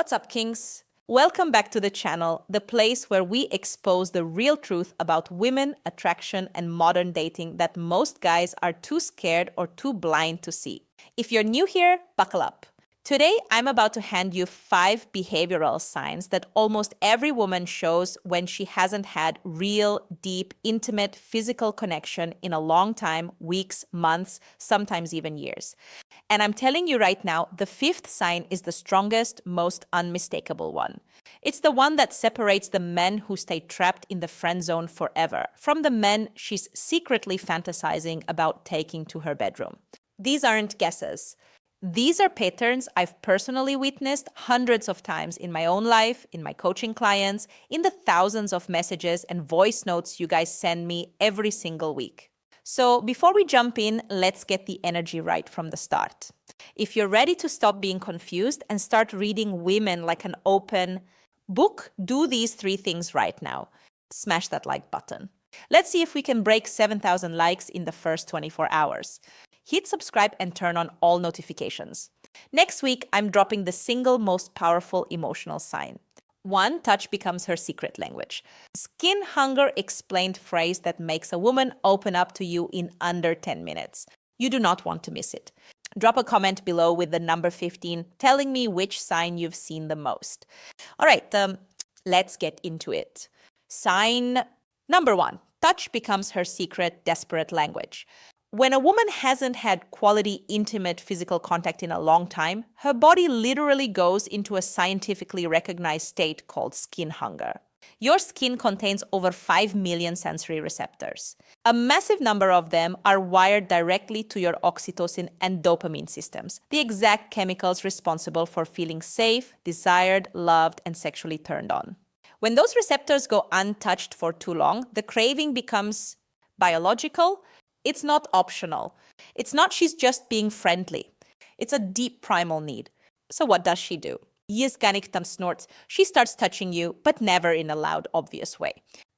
What's up, Kings? Welcome back to the channel, the place where we expose the real truth about women, attraction, and modern dating that most guys are too scared or too blind to see. If you're new here, buckle up. Today, I'm about to hand you 5 behavioral signs that almost every woman shows when she hasn't had real, deep, intimate, physical connection in a long time, weeks, months, sometimes even years. And I'm telling you right now, the 5th sign is the strongest, most unmistakable one. It's the one that separates the men who stay trapped in the friend zone forever from the men she's secretly fantasizing about taking to her bedroom. These aren't guesses. These are patterns I've personally witnessed hundreds of times in my own life, in my coaching clients, in the thousands of messages and voice notes you guys send me every single week. So before we jump in, let's get the energy right from the start. If you're ready to stop being confused and start reading women like an open book, do these 3 things right now. Smash that like button. Let's see if we can break 7,000 likes in the first 24 hours. Hit subscribe and turn on all notifications. Next week, I'm dropping the single most powerful emotional sign. 1, touch becomes her secret language. Skin hunger explained phrase that makes a woman open up to you in under 10 minutes. You do not want to miss it. Drop a comment below with the number 15 telling me which sign you've seen the most. All right, let's get into it. Sign number 1, touch becomes her secret, desperate language. When a woman hasn't had quality, intimate physical contact in a long time, her body literally goes into a scientifically recognized state called skin hunger. Your skin contains over 5 million sensory receptors. A massive number of them are wired directly to your oxytocin and dopamine systems, the exact chemicals responsible for feeling safe, desired, loved, and sexually turned on. When those receptors go untouched for too long, the craving becomes biological. It's not optional. It's not she's just being friendly. It's a deep primal need. So what does she do? Yizganiktam snorts. She starts touching you, but never in a loud, obvious way.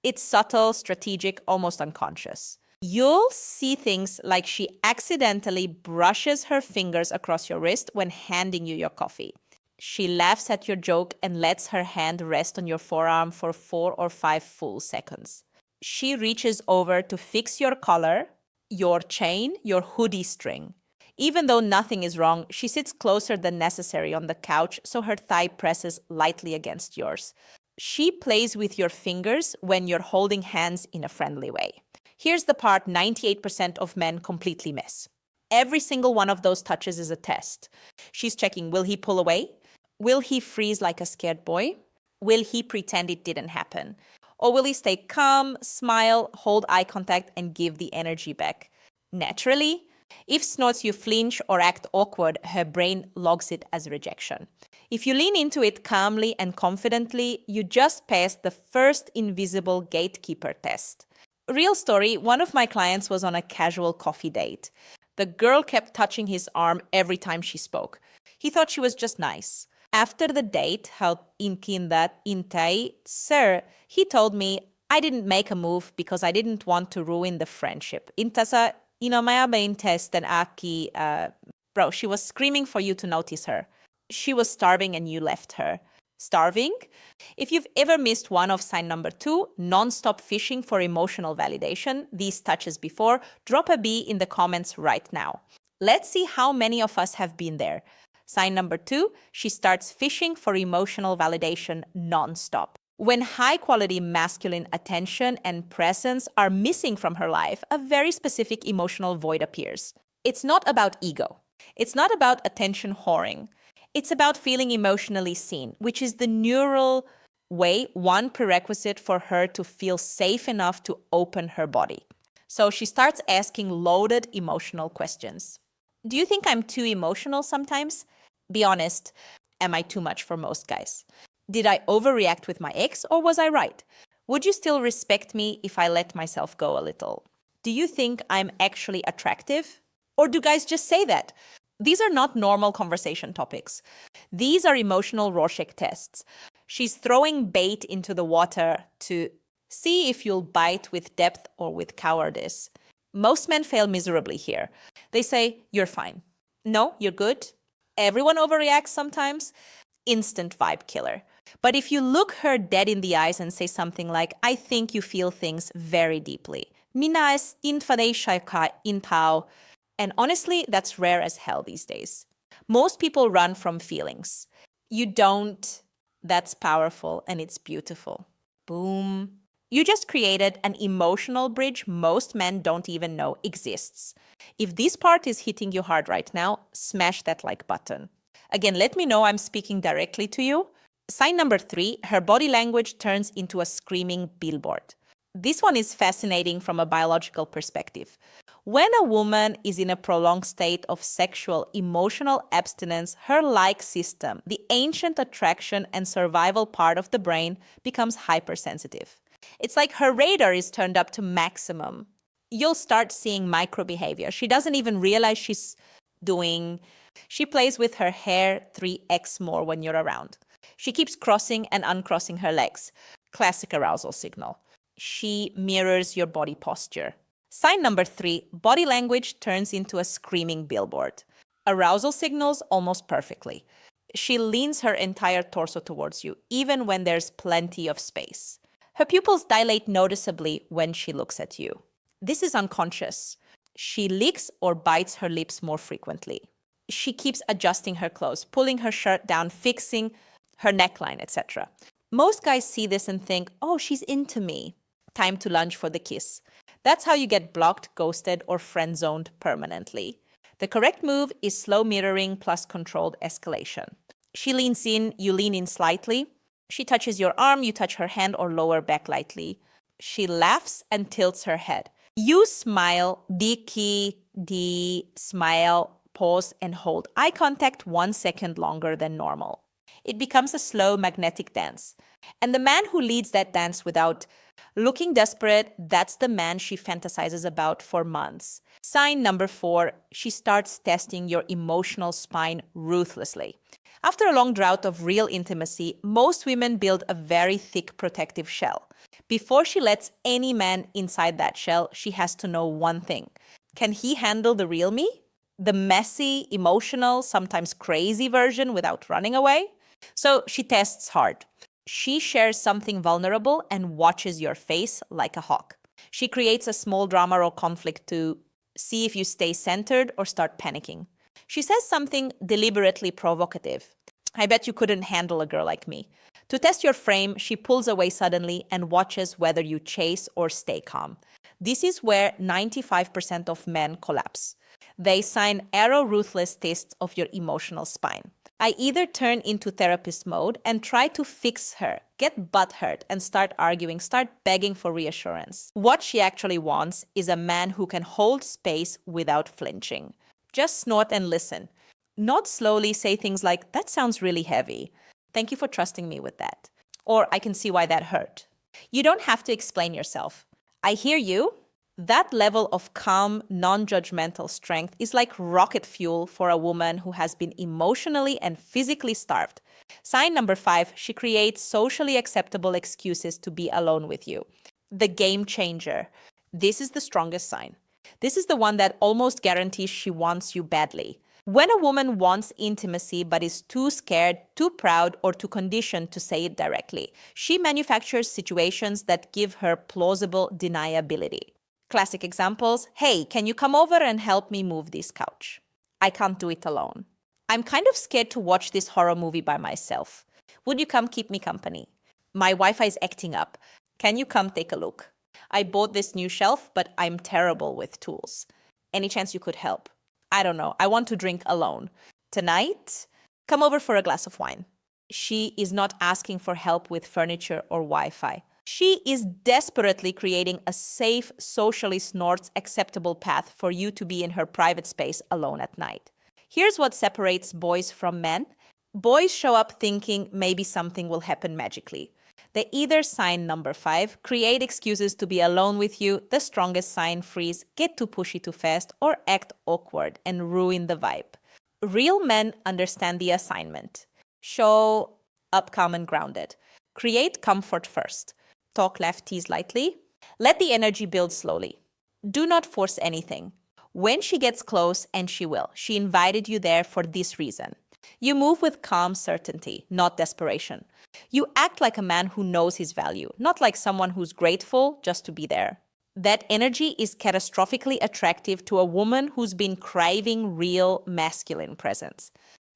It's subtle, strategic, almost unconscious. You'll see things like she accidentally brushes her fingers across your wrist when handing you your coffee. She laughs at your joke and lets her hand rest on your forearm for 4 or 5 full seconds. She reaches over to fix your collar, your chain, your hoodie string. Even though nothing is wrong, she sits closer than necessary on the couch so her thigh presses lightly against yours. She plays with your fingers when you're holding hands in a friendly way. Here's the part 98% of men completely miss. Every single one of those touches is a test. She's checking, will he pull away? Will he freeze like a scared boy? Will he pretend it didn't happen? Or will he stay calm, smile, hold eye contact, and give the energy back? Naturally, if snorts you flinch or act awkward, her brain logs it as rejection. If you lean into it calmly and confidently, you just passed the first invisible gatekeeper test. Real story, one of my clients was on a casual coffee date. The girl kept touching his arm every time she spoke. He thought she was just nice. After the date, how inkindat intay, sir, he told me I didn't make a move because I didn't want to ruin the friendship. Intasa inomaya bain test and aki, bro, she was screaming for you to notice her. She was starving and you left her. Starving? If you've ever missed one of sign number 2, non-stop fishing for emotional validation, these touches before, drop a B in the comments right now. Let's see how many of us have been there. Sign number 2, she starts fishing for emotional validation non-stop. When high-quality masculine attention and presence are missing from her life, a very specific emotional void appears. It's not about ego. It's not about attention whoring. It's about feeling emotionally seen, which is the neural way, one prerequisite for her to feel safe enough to open her body. So she starts asking loaded emotional questions. Do you think I'm too emotional sometimes? Be honest, am I too much for most guys? Did I overreact with my ex or was I right? Would you still respect me if I let myself go a little? Do you think I'm actually attractive? Or do guys just say that? These are not normal conversation topics. These are emotional Rorschach tests. She's throwing bait into the water to see if you'll bite with depth or with cowardice. Most men fail miserably here. They say, you're fine. No, you're good. Everyone overreacts sometimes. instant vibe killer. But if you look her dead in the eyes and say something like, I think you feel things very deeply. Mina es intao. And honestly, that's rare as hell these days. Most people run from feelings. You don't. That's powerful and it's beautiful. Boom. You just created an emotional bridge most men don't even know exists. If this part is hitting you hard right now, smash that like button. Again, let me know I'm speaking directly to you. Sign number 3, her body language turns into a screaming billboard. This one is fascinating from a biological perspective. When a woman is in a prolonged state of sexual, emotional abstinence, her like system, the ancient attraction and survival part of the brain, becomes hypersensitive. It's like her radar is turned up to maximum. You'll start seeing micro behavior. She doesn't even realize she's doing. She plays with her hair 3x more when you're around. She keeps crossing and uncrossing her legs. Classic arousal signal. She mirrors your body posture. Sign number 3, body language turns into a screaming billboard. Arousal signals almost perfectly. She leans her entire torso towards you, even when there's plenty of space. Her pupils dilate noticeably when she looks at you. This is unconscious. She licks or bites her lips more frequently. She keeps adjusting her clothes, pulling her shirt down, fixing her neckline, etc. Most guys see this and think, oh, she's into me. Time to lunge for the kiss. That's how you get blocked, ghosted, or friend-zoned permanently. The correct move is slow mirroring plus controlled escalation. She leans in, you lean in slightly. She touches your arm, you touch her hand or lower back lightly. She laughs and tilts her head. You smile, smile, pause, and hold eye contact 1 second longer than normal. It becomes a slow magnetic dance. And the man who leads that dance without looking desperate, that's the man she fantasizes about for months. Sign number 4, she starts testing your emotional spine ruthlessly. After a long drought of real intimacy, most women build a very thick protective shell. Before she lets any man inside that shell, she has to know one thing. Can he handle the real me? The messy, emotional, sometimes crazy version without running away? So she tests hard. She shares something vulnerable and watches your face like a hawk. She creates a small drama or conflict to see if you stay centered or start panicking. She says something deliberately provocative. I bet you couldn't handle a girl like me. To test your frame, she pulls away suddenly and watches whether you chase or stay calm. This is where 95% of men collapse. They sign arrow ruthless tests of your emotional spine. I either turn into therapist mode and try to fix her, get butthurt, and start arguing, start begging for reassurance. What she actually wants is a man who can hold space without flinching. Just snort and listen. Not slowly say things like, that sounds really heavy. Thank you for trusting me with that. Or I can see why that hurt. You don't have to explain yourself. I hear you. That level of calm, non-judgmental strength is like rocket fuel for a woman who has been emotionally and physically starved. Sign number 5, she creates socially acceptable excuses to be alone with you. The game changer. This is the strongest sign. This is the one that almost guarantees she wants you badly. When a woman wants intimacy but is too scared, too proud, or too conditioned to say it directly, she manufactures situations that give her plausible deniability. Classic examples, hey, can you come over and help me move this couch? I can't do it alone. I'm kind of scared to watch this horror movie by myself. Would you come keep me company? My Wi-Fi is acting up. Can you come take a look? I bought this new shelf, but I'm terrible with tools. Any chance you could help? I don't know. I want to drink alone. Tonight, come over for a glass of wine. She is not asking for help with furniture or Wi-Fi. She is desperately creating a safe, socially snorts acceptable path for you to be in her private space alone at night. Here's what separates boys from men. Boys show up thinking maybe something will happen magically. They either sign number 5, create excuses to be alone with you, the strongest sign, freeze, get too pushy too fast, or act awkward and ruin the vibe. Real men understand the assignment. Show up calm and grounded. Create comfort first. Talk, laugh, tease lightly. Let the energy build slowly. Do not force anything. When she gets close, and she will, she invited you there for this reason. You move with calm certainty, not desperation. You act like a man who knows his value, not like someone who's grateful just to be there. That energy is catastrophically attractive to a woman who's been craving real masculine presence.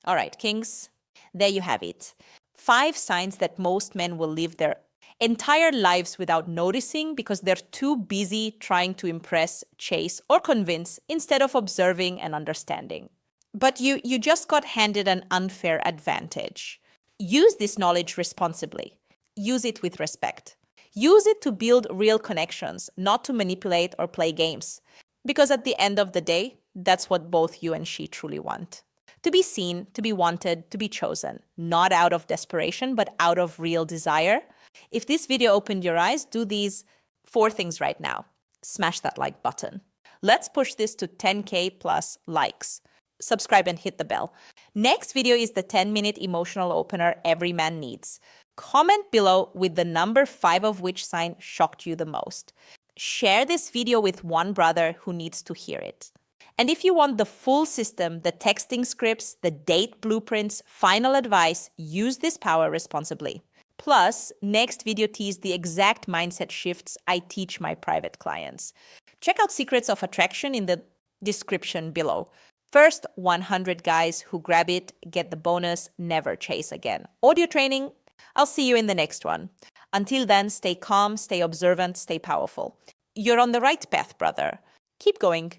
All right, kings, there you have it. 5 signs that most men will live their entire lives without noticing because they're too busy trying to impress, chase, or convince instead of observing and understanding. But you just got handed an unfair advantage. Use this knowledge responsibly. Use it with respect. Use it to build real connections, not to manipulate or play games. Because at the end of the day, that's what both you and she truly want. To be seen, to be wanted, to be chosen, not out of desperation, but out of real desire. If this video opened your eyes, do these 4 things right now. Smash that like button. Let's push this to 10K plus likes. Subscribe and hit the bell. Next video is the 10-minute emotional opener every man needs. Comment below with the number 5 of which sign shocked you the most. Share this video with one brother who needs to hear it. And if you want the full system, the texting scripts, the date blueprints, final advice, use this power responsibly. Plus, next video teases the exact mindset shifts I teach my private clients. Check out Secrets of Attraction in the description below. First 100 guys who grab it get the bonus, never chase again. Audio training. I'll see you in the next one. Until then, stay calm, stay observant, stay powerful. You're on the right path, brother. Keep going.